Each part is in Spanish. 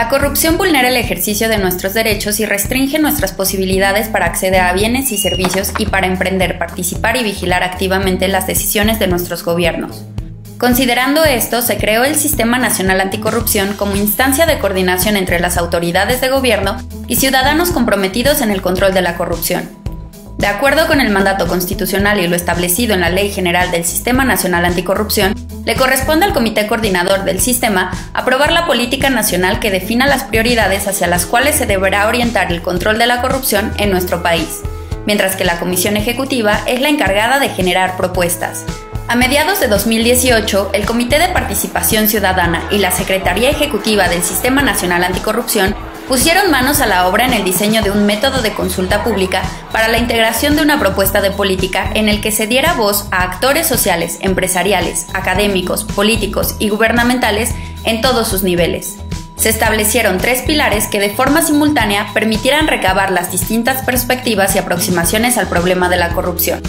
La corrupción vulnera el ejercicio de nuestros derechos y restringe nuestras posibilidades para acceder a bienes y servicios y para emprender, participar y vigilar activamente las decisiones de nuestros gobiernos. Considerando esto, se creó el Sistema Nacional Anticorrupción como instancia de coordinación entre las autoridades de gobierno y ciudadanos comprometidos en el control de la corrupción. De acuerdo con el mandato constitucional y lo establecido en la Ley General del Sistema Nacional Anticorrupción, le corresponde al Comité Coordinador del Sistema aprobar la política nacional que defina las prioridades hacia las cuales se deberá orientar el control de la corrupción en nuestro país, mientras que la Comisión Ejecutiva es la encargada de generar propuestas. A mediados de 2018, el Comité de Participación Ciudadana y la Secretaría Ejecutiva del Sistema Nacional Anticorrupción pusieron manos a la obra en el diseño de un método de consulta pública para la integración de una propuesta de política en el que se diera voz a actores sociales, empresariales, académicos, políticos y gubernamentales en todos sus niveles. Se establecieron 3 pilares que de forma simultánea permitieran recabar las distintas perspectivas y aproximaciones al problema de la corrupción.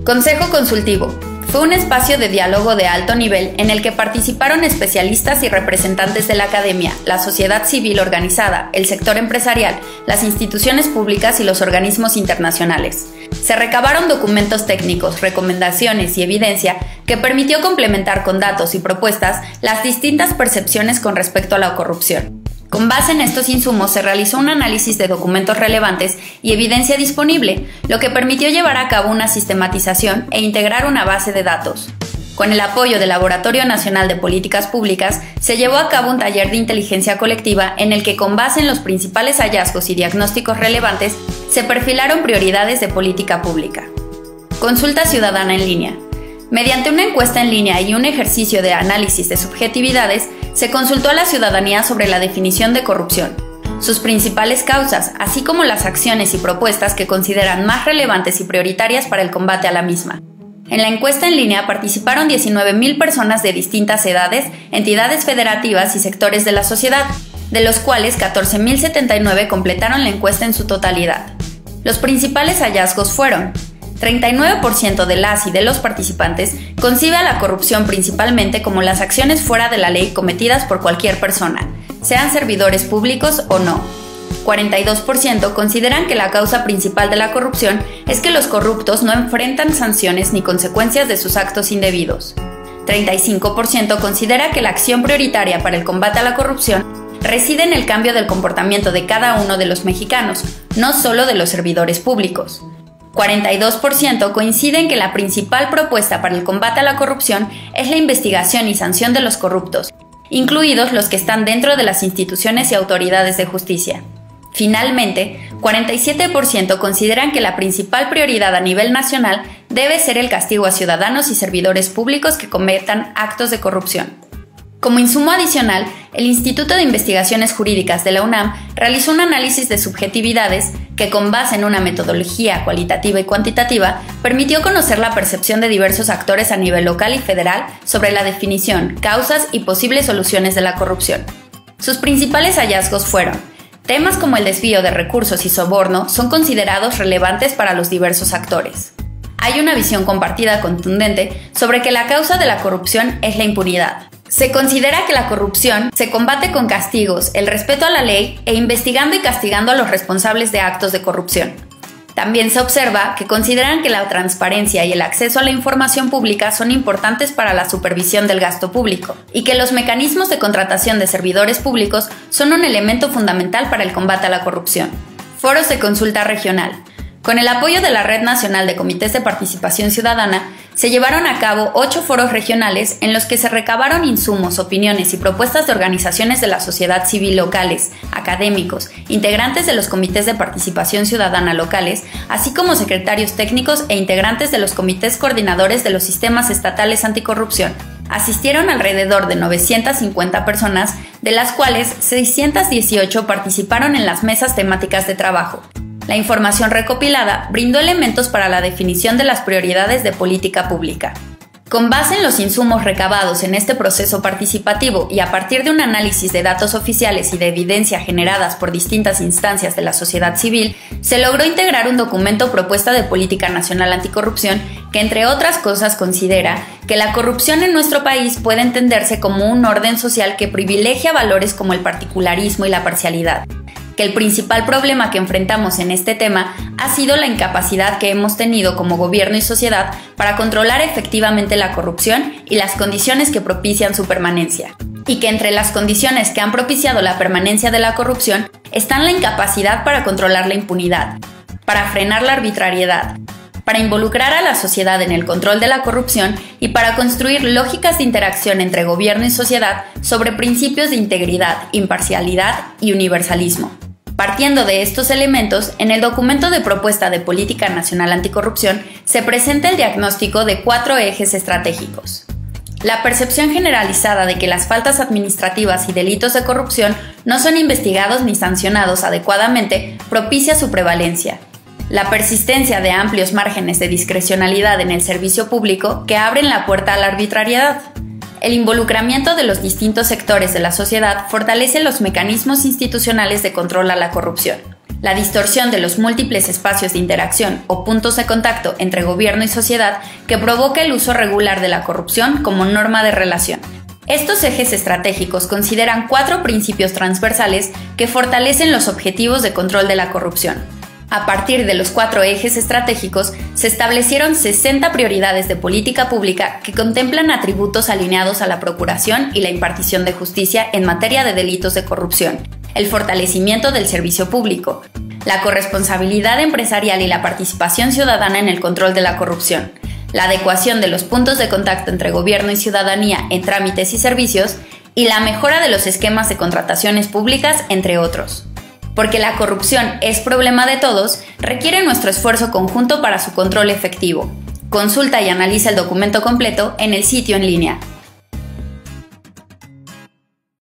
Consejo Consultivo. Fue un espacio de diálogo de alto nivel en el que participaron especialistas y representantes de la academia, la sociedad civil organizada, el sector empresarial, las instituciones públicas y los organismos internacionales. Se recabaron documentos técnicos, recomendaciones y evidencia que permitió complementar con datos y propuestas las distintas percepciones con respecto a la corrupción. Con base en estos insumos se realizó un análisis de documentos relevantes y evidencia disponible, lo que permitió llevar a cabo una sistematización e integrar una base de datos. Con el apoyo del Laboratorio Nacional de Políticas Públicas, se llevó a cabo un taller de inteligencia colectiva en el que, con base en los principales hallazgos y diagnósticos relevantes, se perfilaron prioridades de política pública. Consulta ciudadana en línea. Mediante una encuesta en línea y un ejercicio de análisis de subjetividades, se consultó a la ciudadanía sobre la definición de corrupción, sus principales causas, así como las acciones y propuestas que consideran más relevantes y prioritarias para el combate a la misma. En la encuesta en línea participaron 19,000 personas de distintas edades, entidades federativas y sectores de la sociedad, de los cuales 14,079 completaron la encuesta en su totalidad. Los principales hallazgos fueron: 39% de las y de los participantes concibe a la corrupción principalmente como las acciones fuera de la ley cometidas por cualquier persona, sean servidores públicos o no. 42% consideran que la causa principal de la corrupción es que los corruptos no enfrentan sanciones ni consecuencias de sus actos indebidos. 35% considera que la acción prioritaria para el combate a la corrupción reside en el cambio del comportamiento de cada uno de los mexicanos, no solo de los servidores públicos. 42% coinciden que la principal propuesta para el combate a la corrupción es la investigación y sanción de los corruptos, incluidos los que están dentro de las instituciones y autoridades de justicia. Finalmente, 47% consideran que la principal prioridad a nivel nacional debe ser el castigo a ciudadanos y servidores públicos que cometan actos de corrupción. Como insumo adicional, el Instituto de Investigaciones Jurídicas de la UNAM realizó un análisis de subjetividades que, con base en una metodología cualitativa y cuantitativa, permitió conocer la percepción de diversos actores a nivel local y federal sobre la definición, causas y posibles soluciones de la corrupción. Sus principales hallazgos fueron: temas como el desvío de recursos y soborno son considerados relevantes para los diversos actores. Hay una visión compartida contundente sobre que la causa de la corrupción es la impunidad. Se considera que la corrupción se combate con castigos, el respeto a la ley e investigando y castigando a los responsables de actos de corrupción. También se observa que consideran que la transparencia y el acceso a la información pública son importantes para la supervisión del gasto público y que los mecanismos de contratación de servidores públicos son un elemento fundamental para el combate a la corrupción. Foros de consulta regional. Con el apoyo de la Red Nacional de Comités de Participación Ciudadana, se llevaron a cabo 8 foros regionales en los que se recabaron insumos, opiniones y propuestas de organizaciones de la sociedad civil locales, académicos, integrantes de los comités de participación ciudadana locales, así como secretarios técnicos e integrantes de los comités coordinadores de los sistemas estatales anticorrupción. Asistieron alrededor de 950 personas, de las cuales 618 participaron en las mesas temáticas de trabajo. La información recopilada brindó elementos para la definición de las prioridades de política pública. Con base en los insumos recabados en este proceso participativo y a partir de un análisis de datos oficiales y de evidencia generadas por distintas instancias de la sociedad civil, se logró integrar un documento propuesta de Política Nacional Anticorrupción que, entre otras cosas, considera que la corrupción en nuestro país puede entenderse como un orden social que privilegia valores como el particularismo y la parcialidad. Que el principal problema que enfrentamos en este tema ha sido la incapacidad que hemos tenido como gobierno y sociedad para controlar efectivamente la corrupción y las condiciones que propician su permanencia. Y que entre las condiciones que han propiciado la permanencia de la corrupción están la incapacidad para controlar la impunidad, para frenar la arbitrariedad, para involucrar a la sociedad en el control de la corrupción y para construir lógicas de interacción entre gobierno y sociedad sobre principios de integridad, imparcialidad y universalismo. Partiendo de estos elementos, en el documento de propuesta de Política Nacional Anticorrupción se presenta el diagnóstico de 4 ejes estratégicos. La percepción generalizada de que las faltas administrativas y delitos de corrupción no son investigados ni sancionados adecuadamente propicia su prevalencia. La persistencia de amplios márgenes de discrecionalidad en el servicio público que abren la puerta a la arbitrariedad. El involucramiento de los distintos sectores de la sociedad fortalece los mecanismos institucionales de control a la corrupción. La distorsión de los múltiples espacios de interacción o puntos de contacto entre gobierno y sociedad que provoca el uso regular de la corrupción como norma de relación. Estos ejes estratégicos consideran 4 principios transversales que fortalecen los objetivos de control de la corrupción. A partir de los 4 ejes estratégicos, se establecieron 60 prioridades de política pública que contemplan atributos alineados a la procuración y la impartición de justicia en materia de delitos de corrupción, el fortalecimiento del servicio público, la corresponsabilidad empresarial y la participación ciudadana en el control de la corrupción, la adecuación de los puntos de contacto entre gobierno y ciudadanía en trámites y servicios, y la mejora de los esquemas de contrataciones públicas, entre otros. Porque la corrupción es problema de todos, requiere nuestro esfuerzo conjunto para su control efectivo. Consulta y analiza el documento completo en el sitio en línea